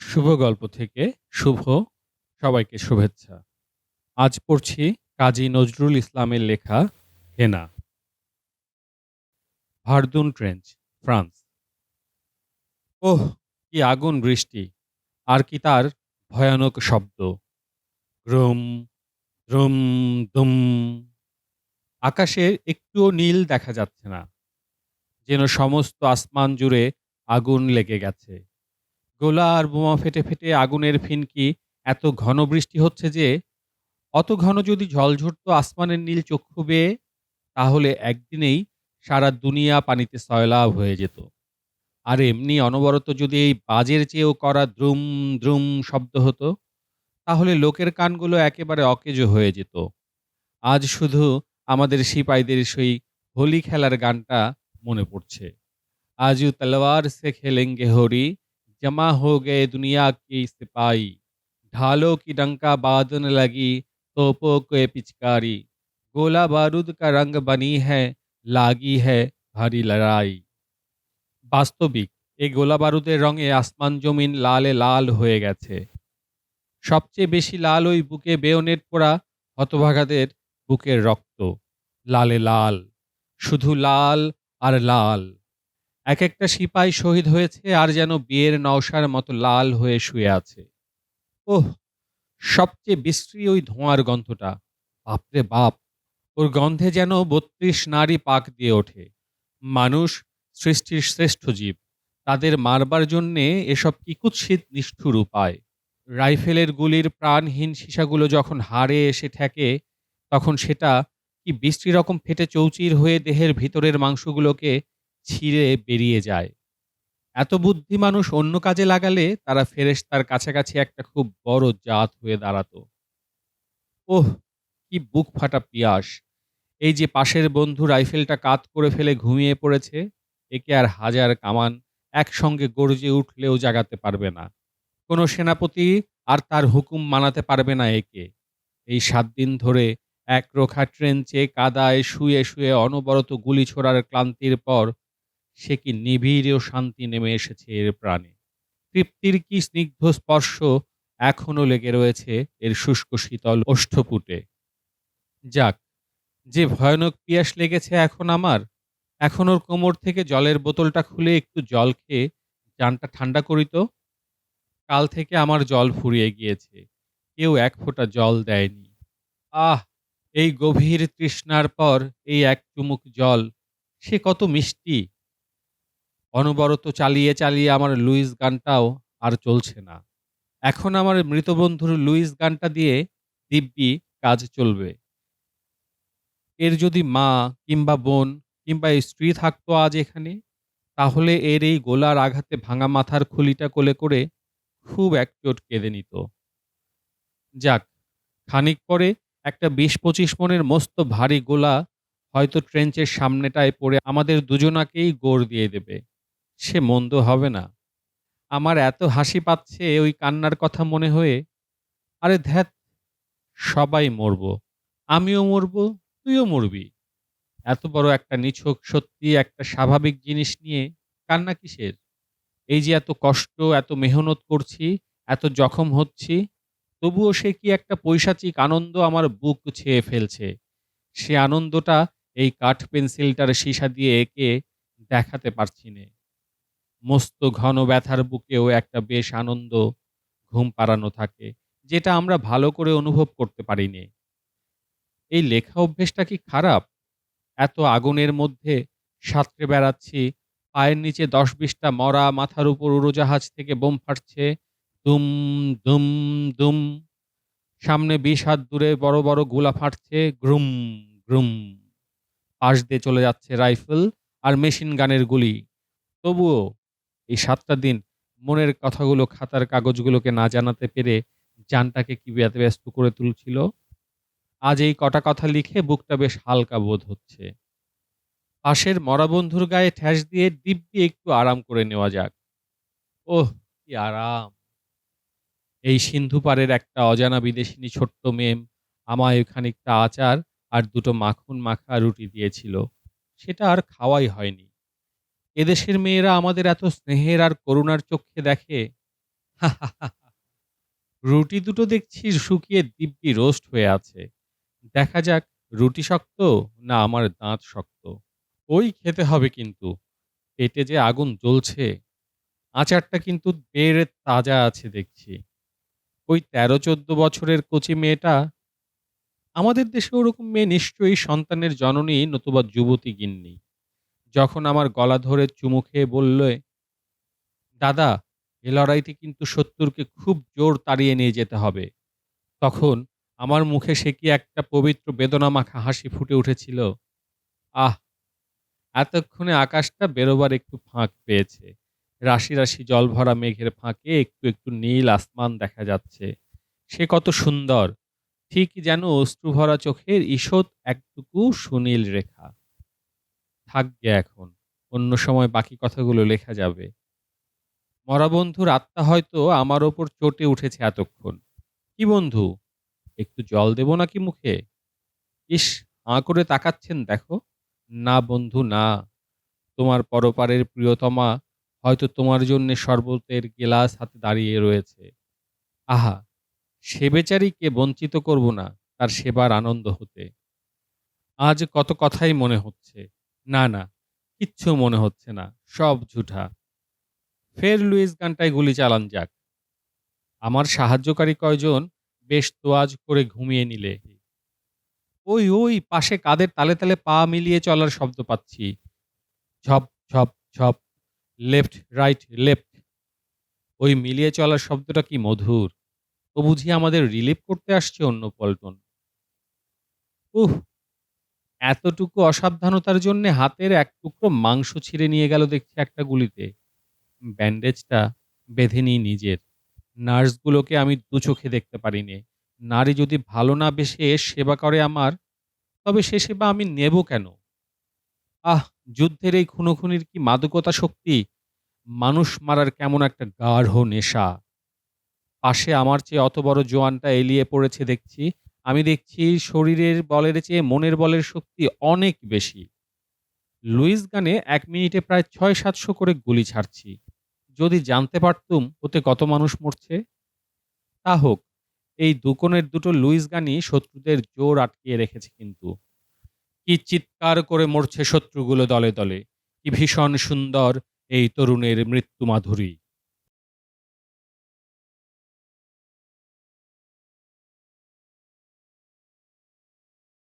শুভ গল্প থেকে শুভ সবাইকে শুভেচ্ছা। আজ পড়ছি কাজী নজরুল ইসলামের লেখা হেনা। Verdun trench, France. ওহ, কি আগুন বৃষ্টি! আর কি তার ভয়ানক শব্দ! গ্রুম, দ্রুম, দুম। আকাশে একটুও নীল দেখা যাচ্ছে না, যেন সমস্ত আসমান জুড়ে আগুন লেগে গেছে। গোলা আর বোমা ফেটে ফেটে আগুনের ফিনকি। এত ঘন বৃষ্টি হচ্ছে যে অত ঘন যদি জল ঝরতো আসমানের নীল চক্ষু বেয়ে, তাহলে একদিনেই সারা দুনিয়া পানিতে সয়লাব হয়ে যেত। আর এমনি অনবরত যদি এই বাজের চেয়েও করা দ্রুম দ্রুম শব্দ হতো, তাহলে লোকের কানগুলো একেবারে অকেজো হয়ে যেত। আজ শুধু আমাদের সিপাইদের সেই হোলি খেলার গানটা মনে পড়ছে। आजू तलवार से खेलेंगे होरी, जमा हो गए दुनिया की सिपाही, ढालों की डंका बाजने लगी, तोपों के पिचकारी, गोला बारूद का रंग बनी है, লাগি है ভারী লড়াই। বাস্তবিক এই গোলা বারুদের রঙে আসমান জমিন লালে লাল হয়ে গেছে। সবচেয়ে বেশি লাল ওই বুকে বেয়নেট পোড়া হতভাগাদের বুকের রক্ত। লালে লাল, শুধু লাল আর লাল। এক একটা সিপাই শহীদ হয়েছে আর যেন বিয়ের নওশার মতো লাল হয়ে শুয়ে আছে। ওহ, সবচেয়ে বিশ্রী ওই ধোঁয়ার গন্ধটা! বাপরে বাপ! ওর গন্ধে যেন ৩২ নারী পাক দিয়ে ওঠে। মানুষ সৃষ্টির শ্রেষ্ঠ জীব, তাদের মারবার জন্যে এসব কি কুৎসিত নিষ্ঠুর উপায়! রাইফেলের গুলির প্রাণহীন সীসাগুলো যখন হাড়ে এসে ঠেকে, তখন সেটা কি বিশ্রী রকম ফেটে চৌচির হয়ে দেহের ভিতরের মাংসগুলোকে ছিঁড়ে বেরিয়ে যায়। এত বুদ্ধি মানুষ অন্য কাজে লাগালে তারা ফেরেশতার কাছাকাছি একটা খুব বড় জাত হয়ে দাঁড়াতো। ওহ, কি বুক ফাটা পিয়াস! এই যে পাশের বন্ধু রাইফেলটা কাত করে ফেলে ঘুমিয়ে পড়েছে, একে আর হাজার কামান একসঙ্গে গর্জে উঠলেও জাগাতে পারবে না। কোনো সেনাপতি আর তার হুকুম মানাতে পারবে না একে। এই ৭ দিন ধরে একরোখা ট্রেঞ্চে কাদায় শুয়ে শুয়ে অনবরত গুলি ছোড়ার ক্লান্তির পর সে কি নিবিড় ও শান্তি নেমে এসেছে এর প্রাণে। তৃপ্তির কি স্নিগ্ধ স্পর্শ এখনো লেগে রয়েছে এর শুষ্ক শীতল ওষ্ঠপুটে। যাক, যে ভয়ানক পিয়াস লেগেছে এখন আমার, এখন ওর কোমর থেকে জলের বোতলটা খুলে একটু জল খেয়ে জানটা ঠান্ডা করি তো। কাল থেকে আমার জল ফুরিয়ে গিয়েছে, কেউ এক ফোঁটা জল দেয়নি। আহ, এই গভীর তৃষ্ণার পর এই এক চুমুক জল, সে কত মিষ্টি! অনবরত চালিয়ে চালিয়ে আমার লুইস গানটাও আর চলছে না। এখন আমার মৃত বন্ধুর লুইস গানটা দিয়ে দিব্যি কাজ চলবে। এর যদি মা কিংবা বোন কিংবা স্ত্রী থাকতো আজ এখানে, তাহলে এর এই গোলার আঘাতে ভাঙা মাথার খুলিটা কোলে করে খুব একচোট কেঁদে নিত। যাক, খানিক পরে একটা ২০-২৫ মণের মস্ত ভারী গোলা হয়তো ট্রেঞ্চের সামনেটায় পড়ে আমাদের দুজনাকেই গোর দিয়ে দেবে। সে মন্দ হবে না। আমার এত হাসি পাচ্ছে ওই কান্নার কথা মনে হয়ে। আরে ধ্যাত! সবাই মরব। আমিও মরব, তুইও মরবি। এত বড় একটা নিছক সত্যি একটা স্বাভাবিক জিনিস নিয়ে কান্না কিসের? এই যে এত কষ্ট, এত মেহনত করছি, এত জখম হচ্ছি, তবুও সে কি একটা পৈশাচিক আনন্দ আমার বুক ছেয়ে ফেলছে। সে আনন্দটা এই কাঠ পেন্সিলটার সীসা দিয়ে এঁকে দেখাতে পারছি নে। মস্ত ঘন ব্যথার বুকেও একটা বেশ আনন্দ ঘুম পাড়ানো থাকে, যেটা আমরা ভালো করে অনুভব করতে পারি নে। এই লেখা অভ্যেসটা কি খারাপ? এত আগুনের মধ্যে সাঁতরে বেড়াচ্ছি, পায়ের নিচে ১০-২০টা মরা, মাথার উপর উড়োজাহাজ থেকে বোম ফাটছে। দুম, দুম, দুম। সামনে ২০ হাত দূরে বড় বড় গোলা ফাটছে। Groom, groom. পাশ দিয়ে চলে যাচ্ছে রাইফেল আর মেশিন গানের গুলি। তবুও এই ৭টা দিন মনের কথাগুলো খাতার কাগজগুলোকে না জানাতে পেরে জানটাকে কি ব্যতিব্যস্ত করে তুলছিল। আজ এই কটা কথা লিখে বুকটা বেশ হালকা বোধ হচ্ছে। পাশের মরা বন্ধুর গায়ে ঠ্যাস দিয়ে দিব্যি একটু আরাম করে নেওয়া যাক। ওহ, কি আরাম! এই সিন্ধু পাড়ের একটা অজানা বিদেশিনী ছোট্ট মেম আমায় খানিকটা আচার আর ২ টো মাখন মাখা রুটি দিয়েছিল। সেটা আর খাওয়াই হয়নি। এদেশের মেয়েরা আমাদের এত স্নেহের আর করুণার চক্ষে দেখে। রুটি দুটো দেখছি শুকিয়ে দিব্যি রোস্ট হয়ে আছে। দেখা যাক রুটি শক্ত না আমার দাঁত শক্ত। ওই খেতে হবে কিন্তু। পেটে যে আগুন জ্বলছে। আচারটা কিন্তু বেড়ে তাজা আছে দেখছি। ওই ১৩-১৪ বছরের কচি মেয়েটা, আমাদের দেশে ওরকম মেয়ে নিশ্চয়ই সন্তানের জননী নতুবা যুবতী গিন্নি। যখন আমার গলা ধরে চুমু খেয়ে বললে, "দাদা, এ লড়াইতে কিন্তু শত্রুকে খুব জোর তাড়িয়ে নিয়ে যেতে হবে।" তখন আমার মুখে সে কি একটা পবিত্র বেদনামাখা হাসি ফুটে উঠেছিল। আহ! এতক্ষণে আকাশটা বেরোবার একটু ফাঁক পেয়েছে। রাশি, রাশি জলভরা মেঘের ফাঁকে একটু, একটু নীল আসমান দেখা যাচ্ছে। সে কত সুন্দর! ঠিক যেন অশ্রুভরা চোখের ঈষৎ একটুকু সুনীল রেখা। থাকগে এখন। অন্য সময় বাকি কথাগুলো লেখা যাবে। মরা বন্ধুর আত্মা হয়তো আমার ওপর চটে উঠেছে এতক্ষণ। কি বন্ধু, একটু জল দেব নাকি মুখে? ইস! হাঁ করে তাকাচ্ছেন দেখো। না বন্ধু না। তোমার পরপারের প্রিয়তমা হয়তো তোমার জন্যে শরবতের গেলাস হাতে দাঁড়িয়ে রয়েছে। আহা! সে বেচারীকে বঞ্চিত করব না তার সেবার আনন্দ হতে। আজ কত কথাই মনে হচ্ছে। না, না, কিচ্ছু মনে হচ্ছে না। সব ঝুঠা। ফের লুইস গানটায় গুলি চালান যাক। আমার সাহায্যকারী কয়জন বেশ তোয়াজ করে ঘুমিয়ে নিলে। ওই, ওই পাশে কাদের তালে, তালে পা মিলিয়ে চলার শব্দ পাচ্ছি। ঝপ, ঝপ, ঝপ। Left, right, left. ওই মিলিয়ে চলার শব্দটা কি মধুর। ও বুঝি আমাদের রিলিভ করতে আসছে অন্য পল্টন। উহ! এতটুকু অসাবধানতার জন্যে হাতের এক টুকরো মাংস ছিঁড়ে নিয়ে গেল দেখছি একটা গুলিতে। ব্যান্ডেজটা বেঁধে নিই নিজের। নার্সগুলোকে আমি দু চোখে দেখতে পারি নে। নারী যদি ভালো না বেসে সেবা করে আমার, তবে সে সেবা আমি নেব কেন? আহ! যুদ্ধের এই খুনোখুনির কি মাদকতা শক্তি! মানুষ মারার কেমন একটা গাঢ় নেশা। পাশে আমার চেয়ে অত বড় জোয়ানটা এলিয়ে পড়েছে দেখছি। আমি দেখছি শরীরের বলের চেয়ে মনের বলের শক্তি অনেক বেশি। লুইস গানে ১ মিনিটে প্রায় ৬০০-৭০০ করে গুলি ছাড়ছি। যদি জানতে পারতুম ওতে কত মানুষ মরছে। তা হোক, এই দুকোণের দুটো লুইস গানই শত্রুদের জোর আটকিয়ে রেখেছে কিন্তু। কি চিৎকার করে মরছে শত্রুগুলো দলে, দলে। কি ভীষণ সুন্দর এই তরুণের মৃত্যু মাধুরী।